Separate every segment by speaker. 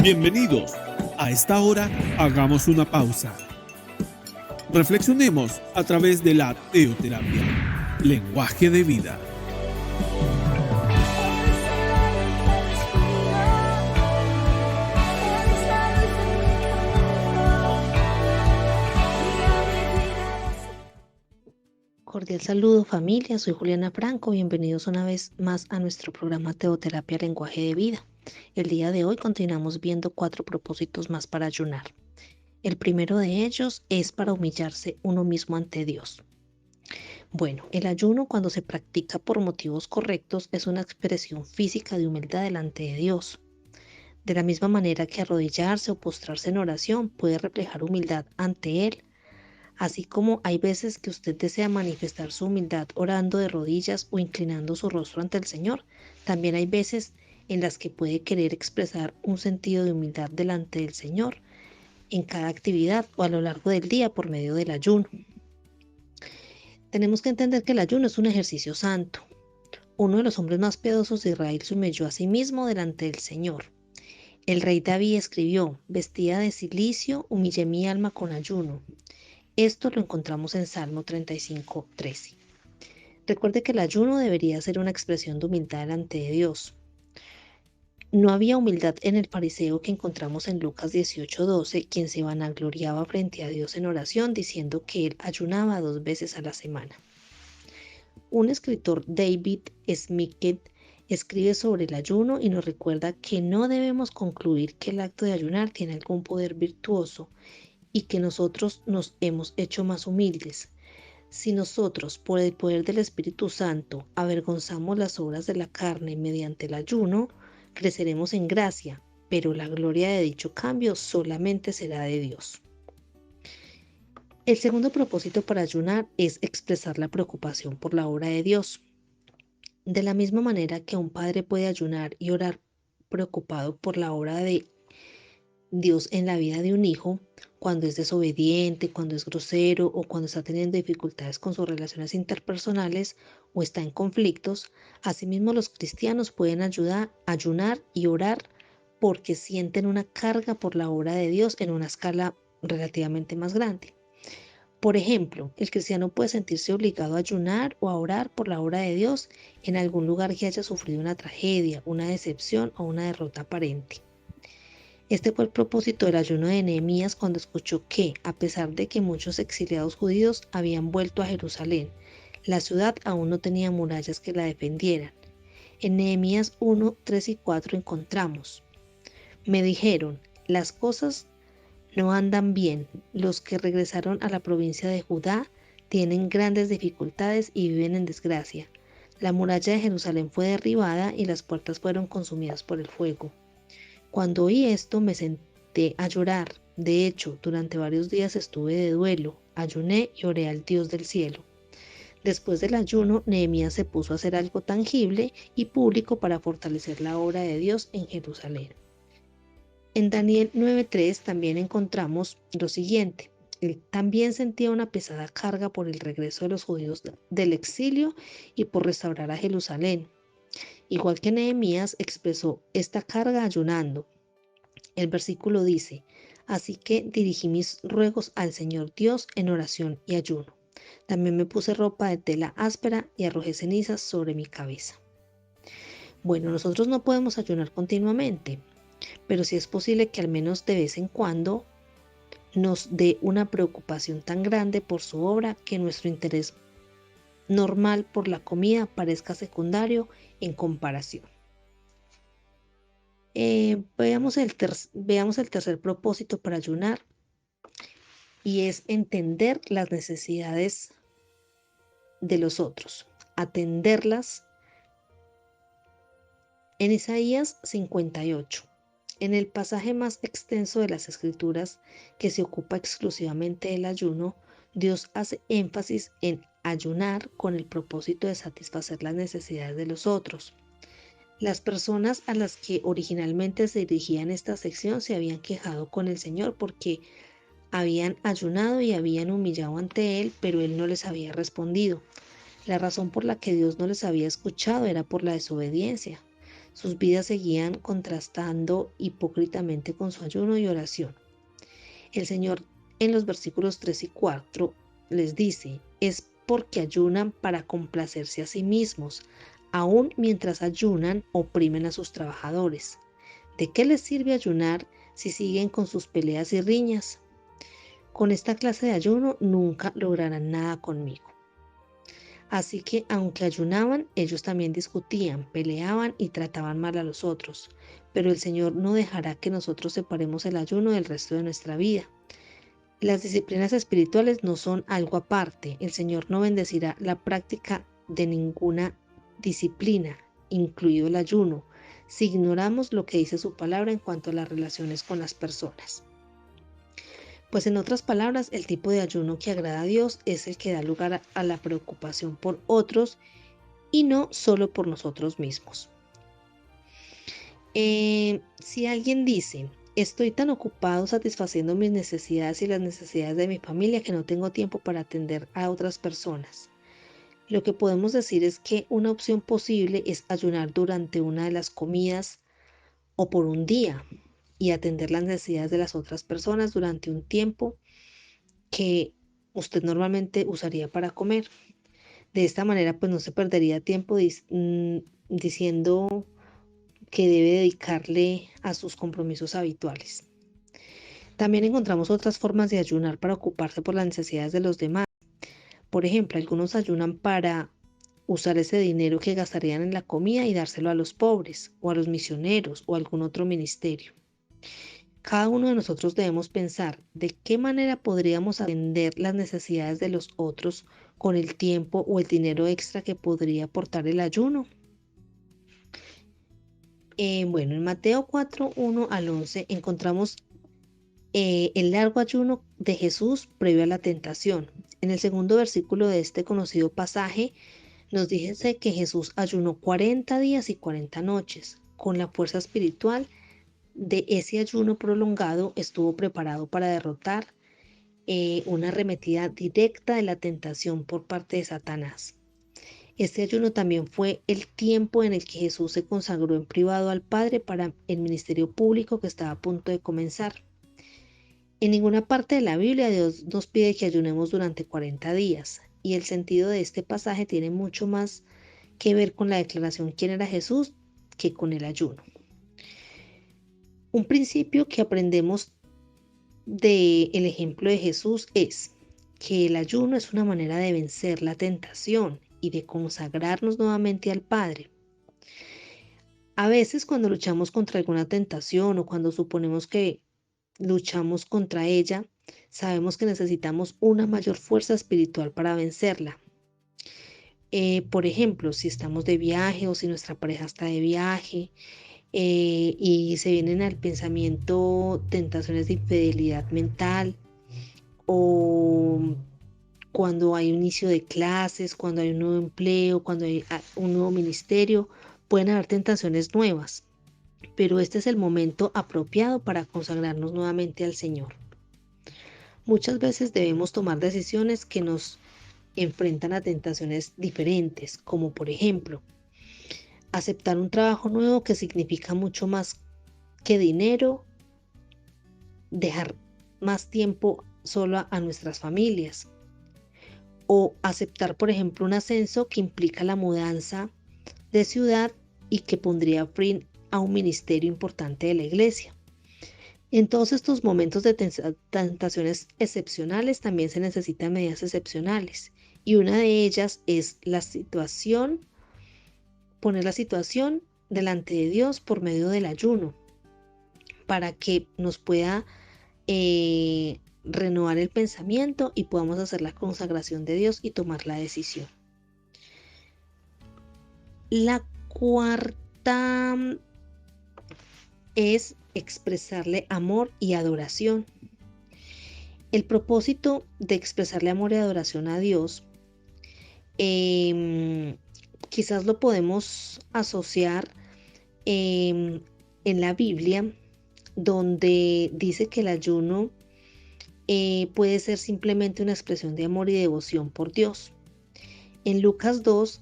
Speaker 1: Bienvenidos. A esta hora hagamos una pausa. Reflexionemos a través de la teoterapia, lenguaje de vida.
Speaker 2: Cordial saludo familia, soy Juliana Franco, bienvenidos una vez más a nuestro programa Teoterapia Lenguaje de Vida. El día de hoy continuamos viendo 4 propósitos más para ayunar. El primero de ellos es para humillarse uno mismo ante Dios. Bueno, el ayuno cuando se practica por motivos correctos es una expresión física de humildad delante de Dios. De la misma manera que arrodillarse o postrarse en oración puede reflejar humildad ante Él. Así como hay veces que usted desea manifestar su humildad orando de rodillas o inclinando su rostro ante el Señor, también hay veces en las que puede querer expresar un sentido de humildad delante del Señor en cada actividad o a lo largo del día por medio del ayuno. Tenemos que entender que el ayuno es un ejercicio santo. Uno de los hombres más piadosos de Israel se humilló a sí mismo delante del Señor. El rey David escribió: vestida de cilicio, humillé mi alma con ayuno. Esto lo encontramos en Salmo 35:13. Recuerde que el ayuno debería ser una expresión de humildad delante de Dios. No había humildad en el fariseo que encontramos en Lucas 18:12, quien se vanagloriaba frente a Dios en oración diciendo que él ayunaba 2 veces a la semana. Un escritor, David Smith, escribe sobre el ayuno y nos recuerda que no debemos concluir que el acto de ayunar tiene algún poder virtuoso y que nosotros nos hemos hecho más humildes. Si nosotros, por el poder del Espíritu Santo, avergonzamos las obras de la carne mediante el ayuno, creceremos en gracia, pero la gloria de dicho cambio solamente será de Dios. El segundo propósito para ayunar es expresar la preocupación por la obra de Dios. De la misma manera que un padre puede ayunar y orar preocupado por la obra de Dios en la vida de un hijo, cuando es desobediente, cuando es grosero o cuando está teniendo dificultades con sus relaciones interpersonales o está en conflictos, asimismo los cristianos pueden ayunar y orar porque sienten una carga por la obra de Dios en una escala relativamente más grande. Por ejemplo, el cristiano puede sentirse obligado a ayunar o a orar por la obra de Dios en algún lugar que haya sufrido una tragedia, una decepción o una derrota aparente. Este fue el propósito del ayuno de Nehemías cuando escuchó que, a pesar de que muchos exiliados judíos habían vuelto a Jerusalén, la ciudad aún no tenía murallas que la defendieran. En Nehemías 1, 3 y 4 encontramos: me dijeron, las cosas no andan bien, los que regresaron a la provincia de Judá tienen grandes dificultades y viven en desgracia. La muralla de Jerusalén fue derribada y las puertas fueron consumidas por el fuego. Cuando oí esto me senté a llorar. De hecho, durante varios días estuve de duelo, ayuné y oré al Dios del cielo. Después del ayuno, Nehemías se puso a hacer algo tangible y público para fortalecer la obra de Dios en Jerusalén. En Daniel 9:3 también encontramos lo siguiente: él también sentía una pesada carga por el regreso de los judíos del exilio y por restaurar a Jerusalén. Igual que Nehemías, expresó esta carga ayunando. El versículo dice: así que dirigí mis ruegos al Señor Dios en oración y ayuno. También me puse ropa de tela áspera y arrojé cenizas sobre mi cabeza. Bueno, nosotros no podemos ayunar continuamente, pero sí es posible que al menos de vez en cuando nos dé una preocupación tan grande por su obra que nuestro interés normal por la comida parezca secundario en comparación. Veamos el tercer propósito para ayunar, y es entender las necesidades de los otros, atenderlas. En Isaías 58, en el pasaje más extenso de las Escrituras que se ocupa exclusivamente del ayuno, Dios hace énfasis en ayunar con el propósito de satisfacer las necesidades de los otros. Las personas a las que originalmente se dirigía en esta sección se habían quejado con el Señor porque habían ayunado y habían humillado ante Él, pero Él no les había respondido. La razón por la que Dios no les había escuchado era por la desobediencia. Sus vidas seguían contrastando hipócritamente con su ayuno y oración. El Señor en los versículos 3 y 4 les dice, es porque ayunan para complacerse a sí mismos, aun mientras ayunan oprimen a sus trabajadores. ¿De qué les sirve ayunar si siguen con sus peleas y riñas? Con esta clase de ayuno nunca lograrán nada conmigo. Así que aunque ayunaban, ellos también discutían, peleaban y trataban mal a los otros. Pero el Señor no dejará que nosotros separemos el ayuno del resto de nuestra vida. Las disciplinas espirituales no son algo aparte. El Señor no bendecirá la práctica de ninguna disciplina, incluido el ayuno, si ignoramos lo que dice su palabra en cuanto a las relaciones con las personas. Pues en otras palabras, el tipo de ayuno que agrada a Dios es el que da lugar a la preocupación por otros y no solo por nosotros mismos. Si alguien dice, estoy tan ocupado satisfaciendo mis necesidades y las necesidades de mi familia que no tengo tiempo para atender a otras personas. Lo que podemos decir es que una opción posible es ayunar durante una de las comidas o por un día y atender las necesidades de las otras personas durante un tiempo que usted normalmente usaría para comer. De esta manera, pues no se perdería tiempo diciendo que debe dedicarle a sus compromisos habituales. También encontramos otras formas de ayunar para ocuparse por las necesidades de los demás. Por ejemplo, algunos ayunan para usar ese dinero que gastarían en la comida y dárselo a los pobres o a los misioneros o a algún otro ministerio. Cada uno de nosotros debemos pensar de qué manera podríamos atender las necesidades de los otros con el tiempo o el dinero extra que podría aportar el ayuno. En Mateo 4, 1 al 11 encontramos el largo ayuno de Jesús previo a la tentación. En el segundo versículo de este conocido pasaje nos dice que Jesús ayunó 40 días y 40 noches. Con la fuerza espiritual de ese ayuno prolongado estuvo preparado para derrotar una arremetida directa de la tentación por parte de Satanás. Este ayuno también fue el tiempo en el que Jesús se consagró en privado al Padre para el ministerio público que estaba a punto de comenzar. En ninguna parte de la Biblia Dios nos pide que ayunemos durante 40 días, y el sentido de este pasaje tiene mucho más que ver con la declaración quién era Jesús que con el ayuno. Un principio que aprendemos del ejemplo de Jesús es que el ayuno es una manera de vencer la tentación y de consagrarnos nuevamente al Padre. A veces cuando luchamos contra alguna tentación o cuando suponemos que luchamos contra ella, sabemos que necesitamos una mayor fuerza espiritual para vencerla. Por ejemplo, si estamos de viaje o si nuestra pareja está de viaje y se vienen al pensamiento tentaciones de infidelidad mental o cuando hay un inicio de clases, cuando hay un nuevo empleo, cuando hay un nuevo ministerio, pueden haber tentaciones nuevas, pero este es el momento apropiado para consagrarnos nuevamente al Señor. Muchas veces debemos tomar decisiones que nos enfrentan a tentaciones diferentes, como por ejemplo, aceptar un trabajo nuevo que significa mucho más que dinero, dejar más tiempo solo a nuestras familias, o aceptar, por ejemplo, un ascenso que implica la mudanza de ciudad y que pondría fin a un ministerio importante de la iglesia. En todos estos momentos de tentaciones excepcionales también se necesitan medidas excepcionales, y una de ellas es poner la situación delante de Dios por medio del ayuno, para que nos pueda renovar el pensamiento y podamos hacer la consagración de Dios y tomar la decisión. La cuarta es expresarle amor y adoración. El propósito de expresarle amor y adoración a Dios quizás lo podemos asociar en la Biblia, donde dice que el ayuno puede ser simplemente una expresión de amor y devoción por Dios. En Lucas 2,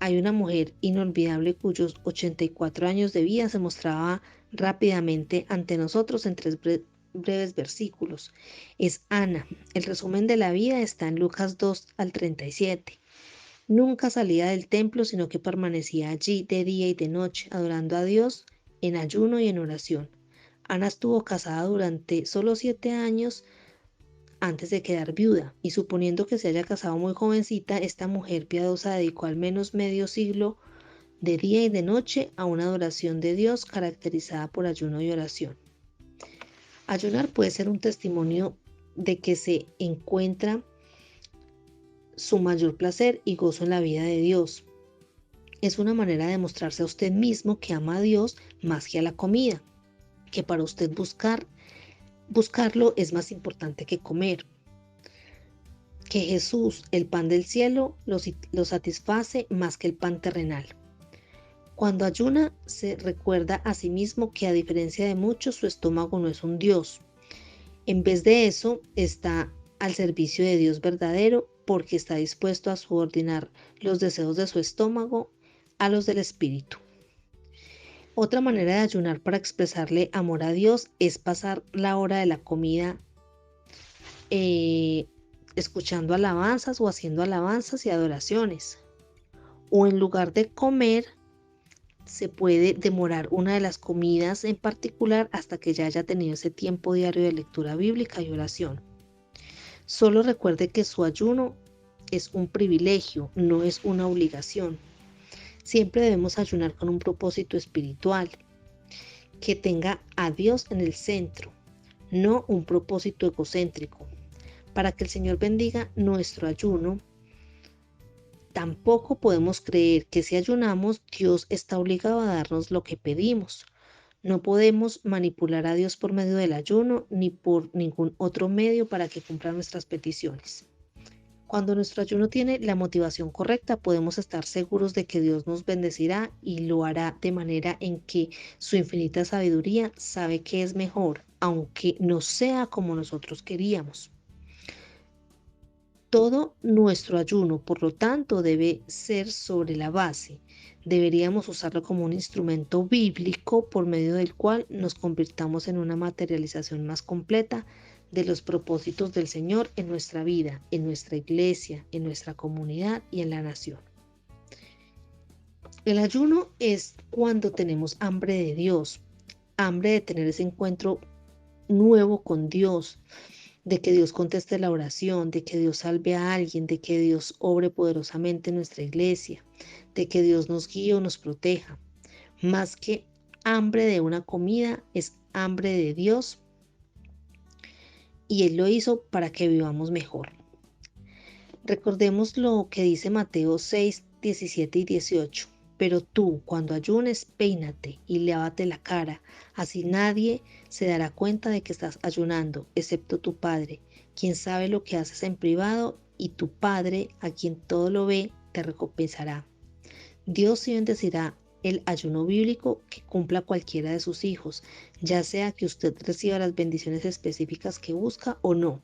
Speaker 2: Hay una mujer inolvidable cuyos 84 años de vida se mostraba rápidamente ante nosotros en tres breves versículos. Es Ana. El resumen de la vida está en Lucas 2 al 37. Nunca salía del templo, sino que permanecía allí de día y de noche, adorando a Dios en ayuno y en oración. Ana estuvo casada durante solo 7 años antes de quedar viuda, y suponiendo que se haya casado muy jovencita, esta mujer piadosa dedicó al menos medio siglo de día y de noche a una adoración de Dios caracterizada por ayuno y oración. Ayunar puede ser un testimonio de que se encuentra su mayor placer y gozo en la vida de Dios. Es una manera de mostrarse a usted mismo que ama a Dios más que a la comida, que para usted buscarlo es más importante que comer, que Jesús, el pan del cielo, lo satisface más que el pan terrenal. Cuando ayuna, se recuerda a sí mismo que a diferencia de muchos, su estómago no es un Dios. En vez de eso, está al servicio de Dios verdadero porque está dispuesto a subordinar los deseos de su estómago a los del espíritu. Otra manera de ayunar para expresarle amor a Dios es pasar la hora de la comida escuchando alabanzas o haciendo alabanzas y adoraciones. O en lugar de comer, se puede demorar una de las comidas en particular hasta que ya haya tenido ese tiempo diario de lectura bíblica y oración. Solo recuerde que su ayuno es un privilegio, no es una obligación. Siempre debemos ayunar con un propósito espiritual, que tenga a Dios en el centro, no un propósito egocéntrico. Para que el Señor bendiga nuestro ayuno, tampoco podemos creer que si ayunamos, Dios está obligado a darnos lo que pedimos. No podemos manipular a Dios por medio del ayuno ni por ningún otro medio para que cumpla nuestras peticiones. Cuando nuestro ayuno tiene la motivación correcta, podemos estar seguros de que Dios nos bendecirá y lo hará de manera en que su infinita sabiduría sabe que es mejor, aunque no sea como nosotros queríamos. Todo nuestro ayuno, por lo tanto, debe ser sobre la base. Deberíamos usarlo como un instrumento bíblico por medio del cual nos convirtamos en una materialización más completa de los propósitos del Señor en nuestra vida, en nuestra iglesia, en nuestra comunidad y en la nación. El ayuno es cuando tenemos hambre de Dios, hambre de tener ese encuentro nuevo con Dios, de que Dios conteste la oración, de que Dios salve a alguien, de que Dios obre poderosamente en nuestra iglesia, de que Dios nos guíe o nos proteja. Más que hambre de una comida, es hambre de Dios y Él lo hizo para que vivamos mejor. Recordemos lo que dice Mateo 6, 17 y 18. Pero tú, cuando ayunes, peínate y lávate la cara, así nadie se dará cuenta de que estás ayunando, excepto tu Padre, quien sabe lo que haces en privado, y tu Padre, a quien todo lo ve, te recompensará. Dios sí bendecirá el ayuno bíblico que cumpla cualquiera de sus hijos, ya sea que usted reciba las bendiciones específicas que busca o no.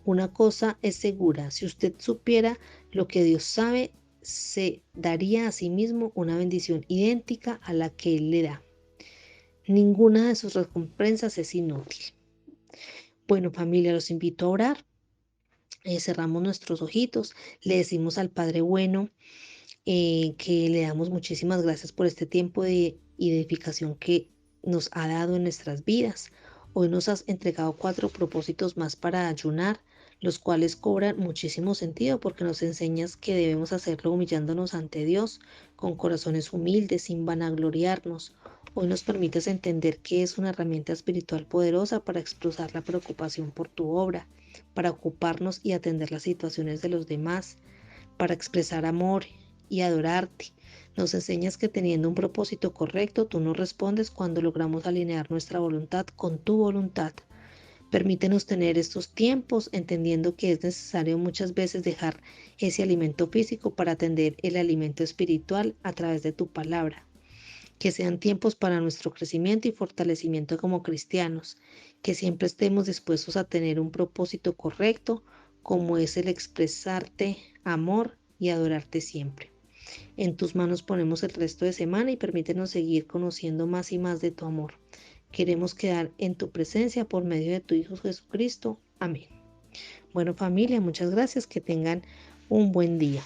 Speaker 2: Una cosa es segura, si usted supiera lo que Dios sabe, se daría a sí mismo una bendición idéntica a la que Él le da. Ninguna de sus recompensas es inútil. Bueno, familia, los invito a orar. Cerramos nuestros ojitos, le decimos al Padre bueno que le damos muchísimas gracias por este tiempo de edificación que nos ha dado en nuestras vidas. Hoy nos has entregado 4 propósitos más para ayunar, los cuales cobran muchísimo sentido porque nos enseñas que debemos hacerlo humillándonos ante Dios, con corazones humildes, sin vanagloriarnos. Hoy nos permites entender que es una herramienta espiritual poderosa para expresar la preocupación por tu obra, para ocuparnos y atender las situaciones de los demás, para expresar amor y adorarte. Nos enseñas que teniendo un propósito correcto, tú nos respondes cuando logramos alinear nuestra voluntad con tu voluntad. Permítenos tener estos tiempos entendiendo que es necesario muchas veces dejar ese alimento físico para atender el alimento espiritual a través de tu palabra. Que sean tiempos para nuestro crecimiento y fortalecimiento como cristianos, que siempre estemos dispuestos a tener un propósito correcto, como es el expresarte amor y adorarte siempre. En tus manos ponemos el resto de semana y permítenos seguir conociendo más y más de tu amor. Queremos quedar en tu presencia por medio de tu Hijo Jesucristo. Amén. Bueno, familia, muchas gracias. Que tengan un buen día.